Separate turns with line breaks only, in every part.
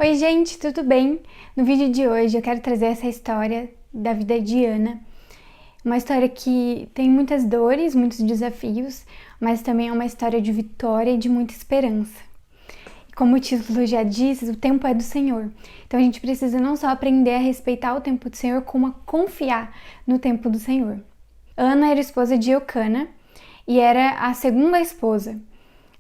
Oi gente, tudo bem? No vídeo de hoje eu quero trazer essa história da vida de Ana. Uma história que tem muitas dores, muitos desafios, mas também é uma história de vitória e de muita esperança. E como o título já diz, o tempo é do Senhor. Então a gente precisa não só aprender a respeitar o tempo do Senhor, como a confiar no tempo do Senhor. Ana era esposa de Eucana e era a segunda esposa,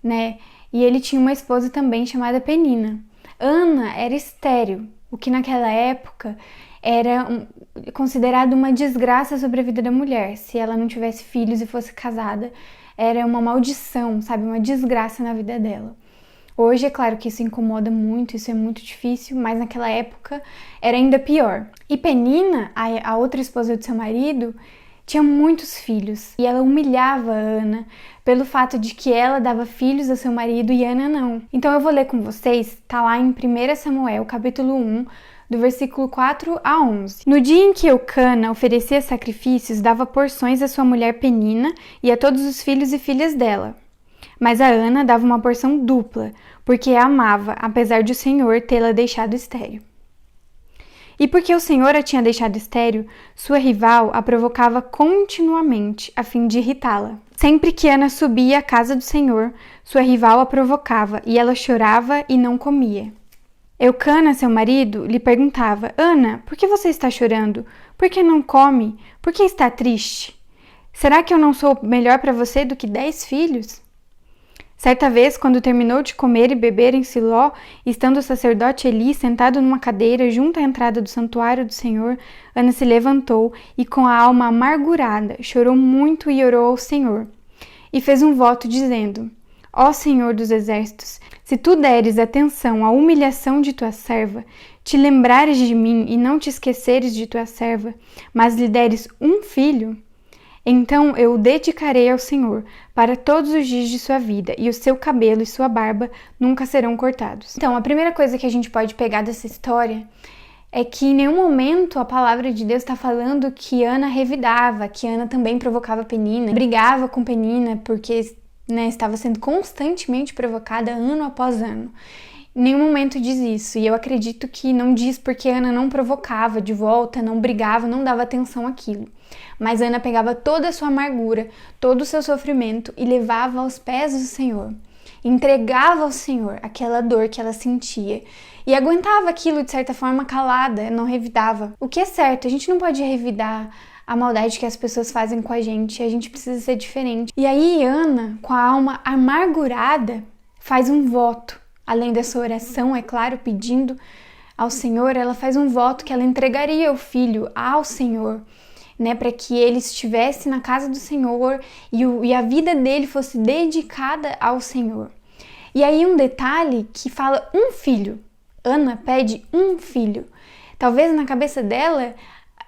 né? E ele tinha uma esposa também chamada Penina. Ana era estéril, o que naquela época era considerado uma desgraça sobre a vida da mulher. Se ela não tivesse filhos e fosse casada, era uma maldição, sabe? Uma desgraça na vida dela. Hoje é claro que isso incomoda muito, isso é muito difícil, mas naquela época era ainda pior. E Penina, a outra esposa do seu marido, tinha muitos filhos e ela humilhava a Ana pelo fato de que ela dava filhos a seu marido e Ana não. Então eu vou ler com vocês, tá lá em 1 Samuel, capítulo 1, do versículo 4 a 11. No dia em que Eucana oferecia sacrifícios, dava porções à sua mulher Penina e a todos os filhos e filhas dela. Mas a Ana dava uma porção dupla, porque a amava, apesar de o Senhor tê-la deixado estéril. E porque o Senhor a tinha deixado estéril, sua rival a provocava continuamente, a fim de irritá-la. Sempre que Ana subia à casa do Senhor, sua rival a provocava, e ela chorava e não comia. Eucana, seu marido, lhe perguntava: Ana, por que você está chorando? Por que não come? Por que está triste? Será que eu não sou melhor para você do que 10 filhos? Certa vez, quando terminou de comer e beber em Siló, estando o sacerdote Eli sentado numa cadeira junto à entrada do santuário do Senhor, Ana se levantou e, com a alma amargurada, chorou muito e orou ao Senhor. E fez um voto dizendo: Ó Senhor dos exércitos, se tu deres atenção à humilhação de tua serva, te lembrares de mim e não te esqueceres de tua serva, mas lhe deres um filho, então eu o dedicarei ao Senhor para todos os dias de sua vida, e o seu cabelo e sua barba nunca serão cortados. Então, a primeira coisa que a gente pode pegar dessa história é que em nenhum momento a palavra de Deus está falando que Ana revidava, que Ana também provocava Penina, brigava com Penina porque estava sendo constantemente provocada ano após ano. Em nenhum momento diz isso, e eu acredito que não diz porque Ana não provocava de volta, não brigava, não dava atenção àquilo. Mas Ana pegava toda a sua amargura, todo o seu sofrimento e levava aos pés do Senhor. Entregava ao Senhor aquela dor que ela sentia e aguentava aquilo de certa forma calada, não revidava. O que é certo, a gente não pode revidar a maldade que as pessoas fazem com a gente precisa ser diferente. E aí Ana, com a alma amargurada, faz um voto. Além dessa oração, é claro, pedindo ao Senhor, ela faz um voto que ela entregaria o filho ao Senhor, né, para que ele estivesse na casa do Senhor e a vida dele fosse dedicada ao Senhor. E aí um detalhe que fala um filho. Ana pede um filho. Talvez na cabeça dela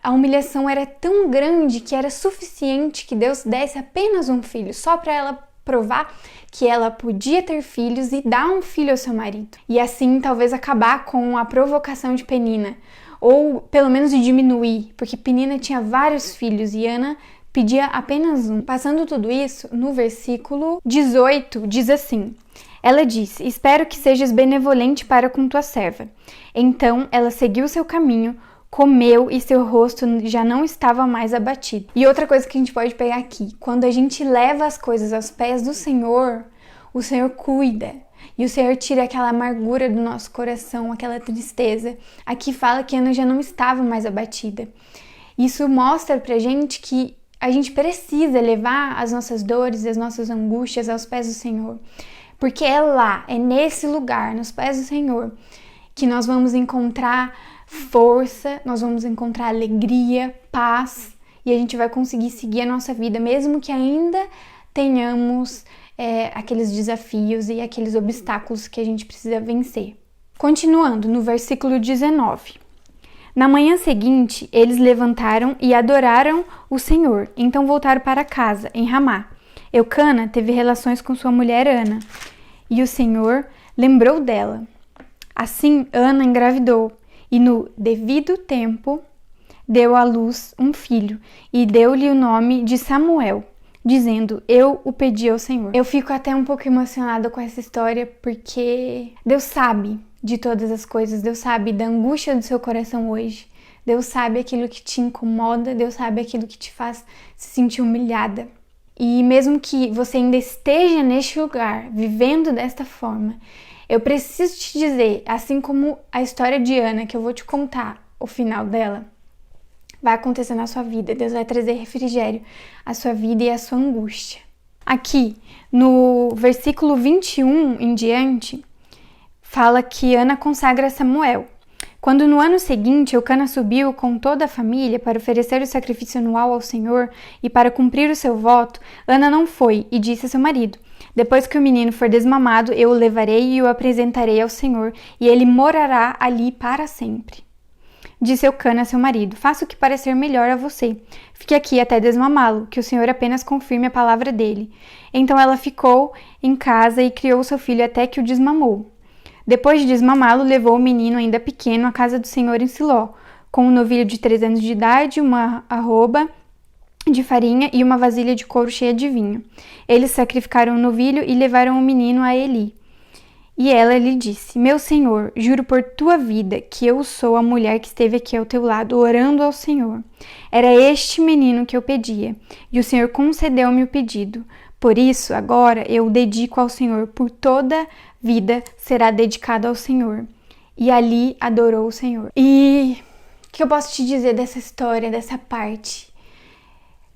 a humilhação era tão grande que era suficiente que Deus desse apenas um filho, só para ela provar que ela podia ter filhos e dar um filho ao seu marido. E assim talvez acabar com a provocação de Penina, ou pelo menos de diminuir, porque Penina tinha vários filhos e Ana pedia apenas um. Passando tudo isso, no versículo 18 diz assim: ela disse: espero que sejas benevolente para com tua serva. Então ela seguiu seu caminho, comeu e seu rosto já não estava mais abatido. E outra coisa que a gente pode pegar aqui, quando a gente leva as coisas aos pés do Senhor, o Senhor cuida. E o Senhor tira aquela amargura do nosso coração, aquela tristeza. Aqui fala que Ana já não estava mais abatida. Isso mostra pra gente que a gente precisa levar as nossas dores, as nossas angústias aos pés do Senhor. Porque é lá, é nesse lugar, nos pés do Senhor, que nós vamos encontrar força, nós vamos encontrar alegria, paz, e a gente vai conseguir seguir a nossa vida, mesmo que ainda tenhamos aqueles desafios e aqueles obstáculos que a gente precisa vencer. Continuando, no versículo 19. Na manhã seguinte, eles levantaram e adoraram o Senhor, então voltaram para casa, em Ramá. Eucana teve relações com sua mulher Ana, e o Senhor lembrou dela. Assim, Ana engravidou, e no devido tempo deu à luz um filho, e deu-lhe o nome de Samuel, dizendo: eu o pedi ao Senhor. Eu fico até um pouco emocionada com essa história, porque Deus sabe de todas as coisas. Deus sabe da angústia do seu coração hoje. Deus sabe aquilo que te incomoda. Deus sabe aquilo que te faz se sentir humilhada. E mesmo que você ainda esteja neste lugar, vivendo desta forma, eu preciso te dizer, assim como a história de Ana, que eu vou te contar o final dela, vai acontecer na sua vida. Deus vai trazer refrigério à sua vida e à sua angústia. Aqui, no versículo 21 em diante, fala que Ana consagra Samuel. Quando no ano seguinte Eucana subiu com toda a família para oferecer o sacrifício anual ao Senhor e para cumprir o seu voto, Ana não foi e disse a seu marido: depois que o menino for desmamado, eu o levarei e o apresentarei ao Senhor, e ele morará ali para sempre. Disse Eucana a seu marido: faça o que parecer melhor a você. Fique aqui até desmamá-lo, que o Senhor apenas confirme a palavra dele. Então ela ficou em casa e criou seu filho até que o desmamou. Depois de desmamá-lo, levou o menino ainda pequeno à casa do Senhor em Siló, com um novilho de 3 anos de idade, uma arroba de farinha e uma vasilha de couro cheia de vinho. Eles sacrificaram o novilho e levaram o menino a Eli. E ela lhe disse: meu senhor, juro por tua vida que eu sou a mulher que esteve aqui ao teu lado, orando ao Senhor. Era este menino que eu pedia, e o Senhor concedeu-me o pedido. Por isso, agora eu o dedico ao Senhor, por toda vida será dedicado ao Senhor. E ali adorou o Senhor. E o que eu posso te dizer dessa história, dessa parte?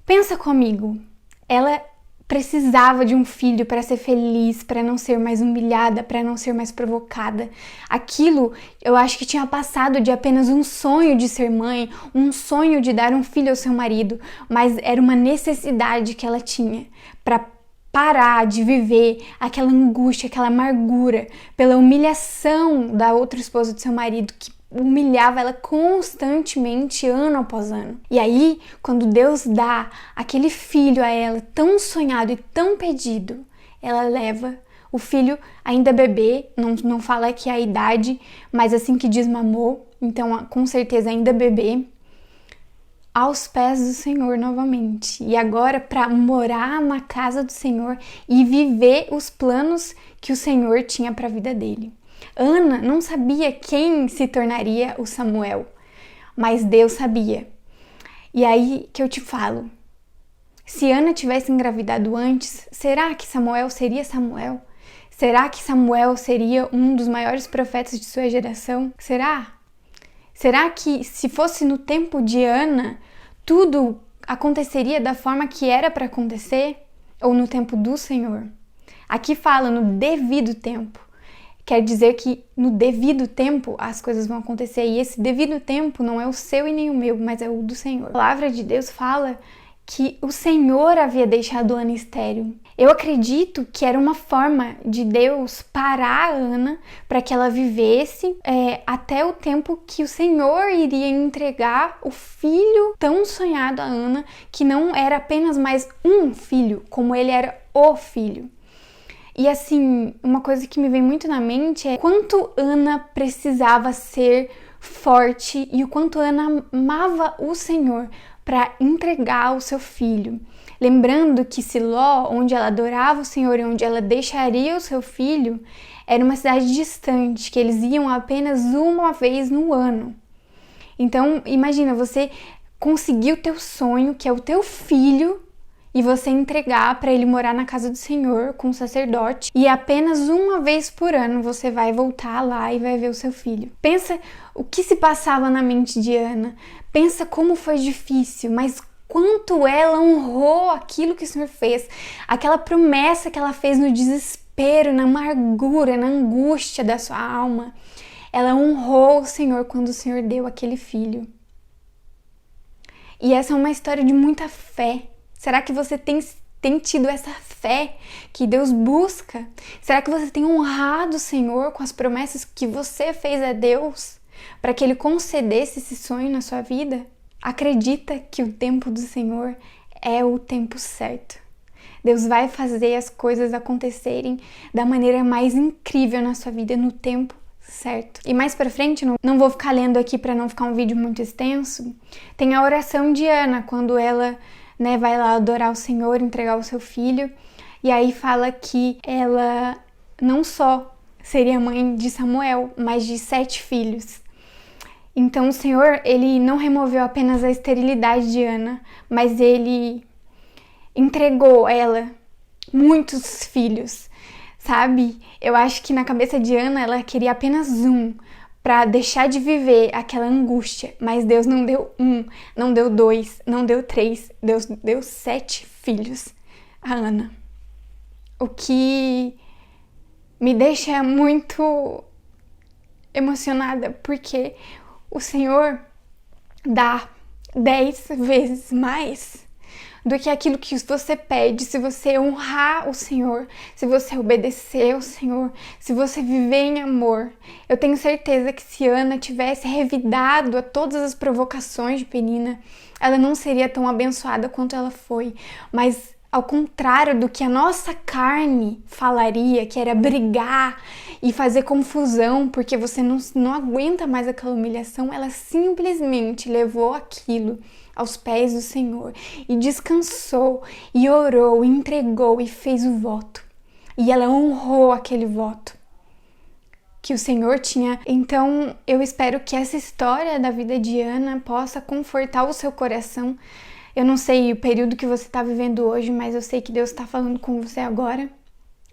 Pensa comigo, ela precisava de um filho para ser feliz, para não ser mais humilhada, para não ser mais provocada. Aquilo, eu acho que tinha passado de apenas um sonho de ser mãe, um sonho de dar um filho ao seu marido, mas era uma necessidade que ela tinha para parar de viver aquela angústia, aquela amargura pela humilhação da outra esposa do seu marido, que humilhava ela constantemente, ano após ano. E aí, quando Deus dá aquele filho a ela, tão sonhado e tão pedido, ela leva o filho ainda bebê, não fala que é a idade, mas assim que desmamou, então com certeza ainda bebê, aos pés do Senhor novamente. E agora para morar na casa do Senhor e viver os planos que o Senhor tinha para a vida dele. Ana não sabia quem se tornaria o Samuel, mas Deus sabia. E aí que eu te falo, se Ana tivesse engravidado antes, será que Samuel seria Samuel? Será que Samuel seria um dos maiores profetas de sua geração? Será? Será que se fosse no tempo de Ana, tudo aconteceria da forma que era para acontecer? Ou no tempo do Senhor? Aqui fala no devido tempo. Quer dizer que no devido tempo as coisas vão acontecer. E esse devido tempo não é o seu e nem o meu, mas é o do Senhor. A palavra de Deus fala que o Senhor havia deixado Ana estéril. Eu acredito que era uma forma de Deus parar a Ana para que ela vivesse até o tempo que o Senhor iria entregar o filho tão sonhado a Ana, que não era apenas mais um filho, como ele era o filho. E assim, uma coisa que me vem muito na mente é quanto Ana precisava ser forte e o quanto Ana amava o Senhor para entregar o seu filho. Lembrando que Siló, onde ela adorava o Senhor e onde ela deixaria o seu filho, era uma cidade distante, que eles iam apenas uma vez no ano. Então, imagina, você conseguir o teu sonho, que é o teu filho, e você entregar para ele morar na casa do Senhor com o sacerdote, e apenas uma vez por ano você vai voltar lá e vai ver o seu filho. Pensa o que se passava na mente de Ana, pensa como foi difícil, mas quanto ela honrou aquilo que o Senhor fez, aquela promessa que ela fez no desespero, na amargura, na angústia da sua alma. Ela honrou o Senhor quando o Senhor deu aquele filho. E essa é uma história de muita fé. Será que você tem tido essa fé que Deus busca? Será que você tem honrado o Senhor com as promessas que você fez a Deus para que Ele concedesse esse sonho na sua vida? Acredita que o tempo do Senhor é o tempo certo. Deus vai fazer as coisas acontecerem da maneira mais incrível na sua vida no tempo certo. E mais pra frente, não vou ficar lendo aqui para não ficar um vídeo muito extenso, tem a oração de Ana, quando ela vai lá adorar o Senhor, entregar o seu filho, e aí fala que ela não só seria mãe de Samuel, mas de 7 filhos. Então o Senhor, ele não removeu apenas a esterilidade de Ana, mas ele entregou a ela muitos filhos, sabe? Eu acho que na cabeça de Ana ela queria apenas um, para deixar de viver aquela angústia, mas Deus não deu um, não deu 2, não deu 3, Deus deu 7 filhos a Ana. O que me deixa muito emocionada, porque o Senhor dá 10 vezes mais do que aquilo que você pede, se você honrar o Senhor, se você obedecer ao Senhor, se você viver em amor. Eu tenho certeza que se Ana tivesse revidado a todas as provocações de Penina, ela não seria tão abençoada quanto ela foi. Mas ao contrário do que a nossa carne falaria, que era brigar e fazer confusão porque você não aguenta mais aquela humilhação, ela simplesmente levou aquilo aos pés do Senhor e descansou e orou, e entregou e fez o voto. E ela honrou aquele voto que o Senhor tinha. Então eu espero que essa história da vida de Ana possa confortar o seu coração. Eu não sei o período que você está vivendo hoje, mas eu sei que Deus está falando com você agora.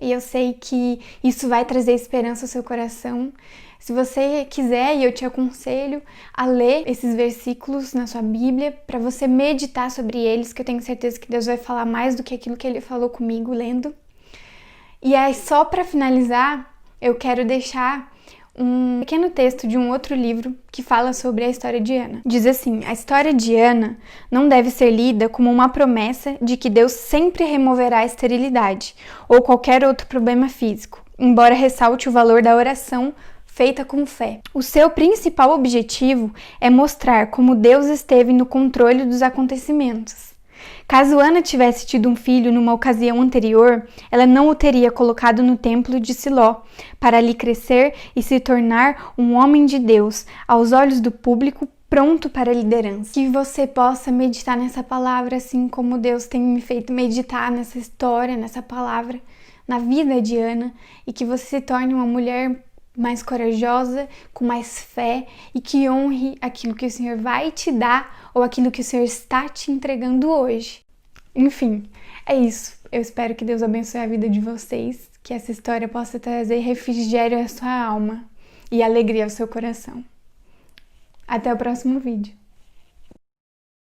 E eu sei que isso vai trazer esperança ao seu coração. Se você quiser, e eu te aconselho a ler esses versículos na sua Bíblia, para você meditar sobre eles, que eu tenho certeza que Deus vai falar mais do que aquilo que Ele falou comigo lendo. E aí, só para finalizar, eu quero deixar um pequeno texto de um outro livro que fala sobre a história de Ana. Diz assim: a história de Ana não deve ser lida como uma promessa de que Deus sempre removerá a esterilidade ou qualquer outro problema físico, embora ressalte o valor da oração feita com fé. O seu principal objetivo é mostrar como Deus esteve no controle dos acontecimentos. Caso Ana tivesse tido um filho numa ocasião anterior, ela não o teria colocado no templo de Siló, para ali crescer e se tornar um homem de Deus, aos olhos do público, pronto para a liderança. Que você possa meditar nessa palavra, assim como Deus tem me feito meditar nessa história, nessa palavra, na vida de Ana, e que você se torne uma mulher mais corajosa, com mais fé e que honre aquilo que o Senhor vai te dar ou aquilo que o Senhor está te entregando hoje. Enfim, é isso. Eu espero que Deus abençoe a vida de vocês, que essa história possa trazer refrigério à sua alma e alegria ao seu coração. Até o próximo vídeo.